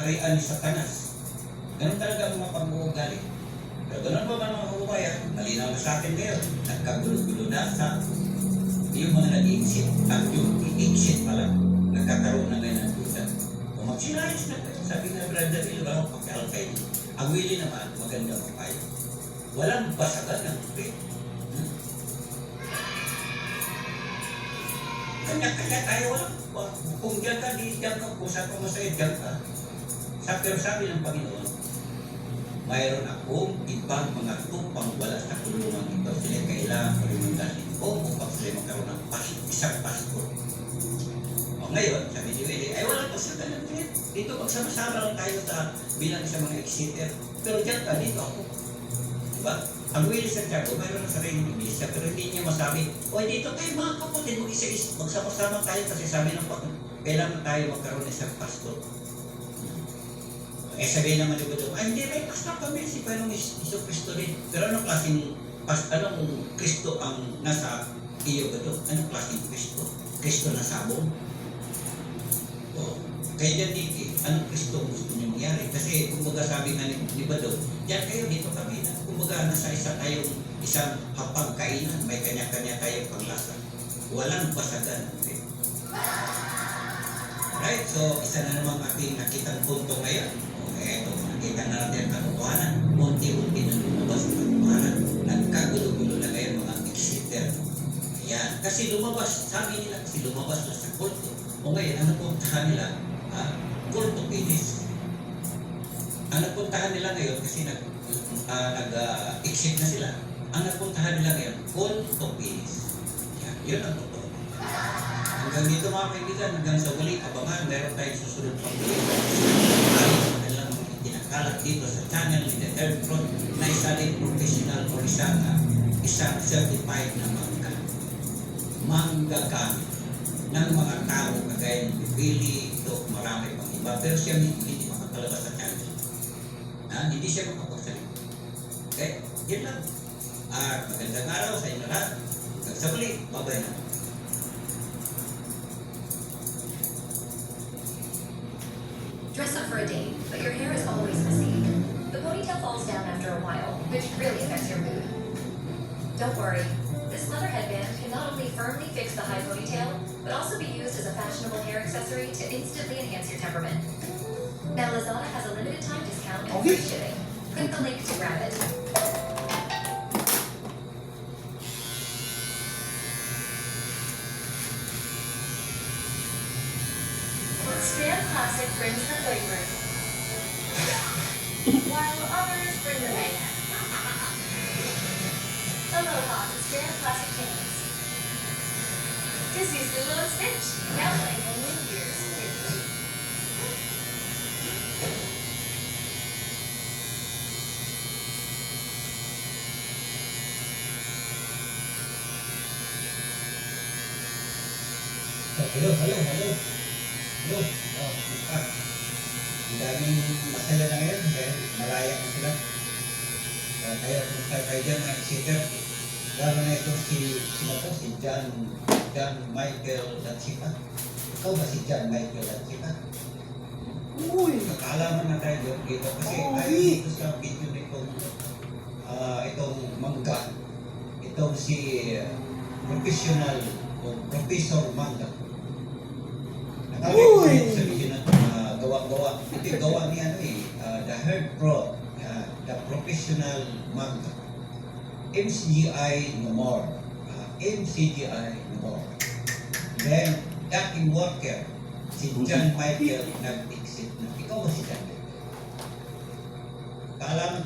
ari-ari sa kanas. Ganun talaga ang mga pag-uugali. Pero ganun pa man mga kababayan, malinaw na sa atin ngayon, nagkagulo-gulo na sa yung mga nag-i-exit at yung i-exit pa lang, nagkakaroon na ngayon ng duda. Kung magsinayos na kayo, sabi nga Brother Ilva, pagka-alkay, ang Willie naman, maganda papayo. Walang basagan ng faith. Kanya-kanya tayo walang. Kung diyan ka, di diyan ka. Kung saan ka masaya, diyan ka. Pero sabi ng Panginoon, mayroon akong ibang mga tupang wala sa kulungan ito. Sila kailangan palimundasin ko upang sila magkaroon ng isang pastor. O ngayon, sabi ni Willie, ay walang basagan ng faith. Dito magsama-sama lang tayo bilang sa mga exeter. Pero diyan ka, dito ako. Diba? Ang Willie Santiago, mayroon na sariling iglesia, pero hindi niya masabi, o dito tayo mga kapatid, magsama-sama tayo kasi sabi ng Panginoon, kailangan tayo magkaroon ng isang pastor. Eh sabihin naman yung ito, ay hindi, may pastor kami, si Panginoong Iso Kristo rin. Pero anong klaseng, anong Kristo ang nasa iyo ba ito? Anong klaseng Kristo? Kristo na sabong? O, kaya dyan dito, anong Kristo ang gusto niyo mangyari? Kasi kumbaga sabi nga ni Bado, diyan kayo, dito kami na. Kumbaga nasa isang hapagkainan, may kanya-kanya tayong panglasa. Walang basagan. Okay? Right, so isa na namang ating nakitang punto ngayon. Okay, ito, nakita na natin ang katotohanan. Unti-unti na lumabas ang katotohanan. Nagkagulo-gulo na ngayon mga exeter. Ayan, kasi lumabas, sabi nila kasi lumabas na sa kulto. O ngayon, ang napuntahan nila, kulto pinis. Ang napuntahan nila ngayon, kasi nag-exit na sila, ang napuntahan nila ngayon, kulto pinis. Yan, yun ang totoo. Hanggang dito mga kaibigan, hanggang sa uli, abangan, meron tayong susunod pang uli. Ay, kanilang kinakalat dito sa channel ni The Third Front na isa din professional o isang certified na manggaka ng mga tao kagaya ng Billy, ito, marami pang iba, pero siya hindi makakalabas sa channel. Hindi siya makapagsalita. Okay? Yan lang. Magandang araw sa inyo lahat. Hanggang sa uli, bye-bye na. Dress up for a date, but your hair is always messy. The ponytail falls down after a while, which really affects your mood. Don't worry. This leather headband can not only firmly fix the high ponytail, but also be used as a fashionable hair accessory to instantly enhance your temperament. Now Lazada has a limited time discount and free shipping. Click the link to grab it. Strand Classic brings the flavor, while others bring the mayhem. Aloha to Strand Classic Canes. Disney's Lilo and Stitch, now playing only in years. Hello. Hello. Ang daming masaya na ngayon dahil malaya na sila. Kaya kung kayo dyan mga exeter, lalo na ito si John Michael Datsipa. Ikaw ba si John Michael Datsipa? Uy! Nakaalaman na tayo dito kasi tayo dito sa video nito itong mangga. Itong si professional o Professor Mangga. Nakakita sa video na gawa-gawa. Ito yung gawa ni The Herd Pro, the professional manga. MCGI no more. MCGI no more. Then, Jackie Walker, si John Michael nag-exit na. Ikaw ba si John Michael? Kaalaman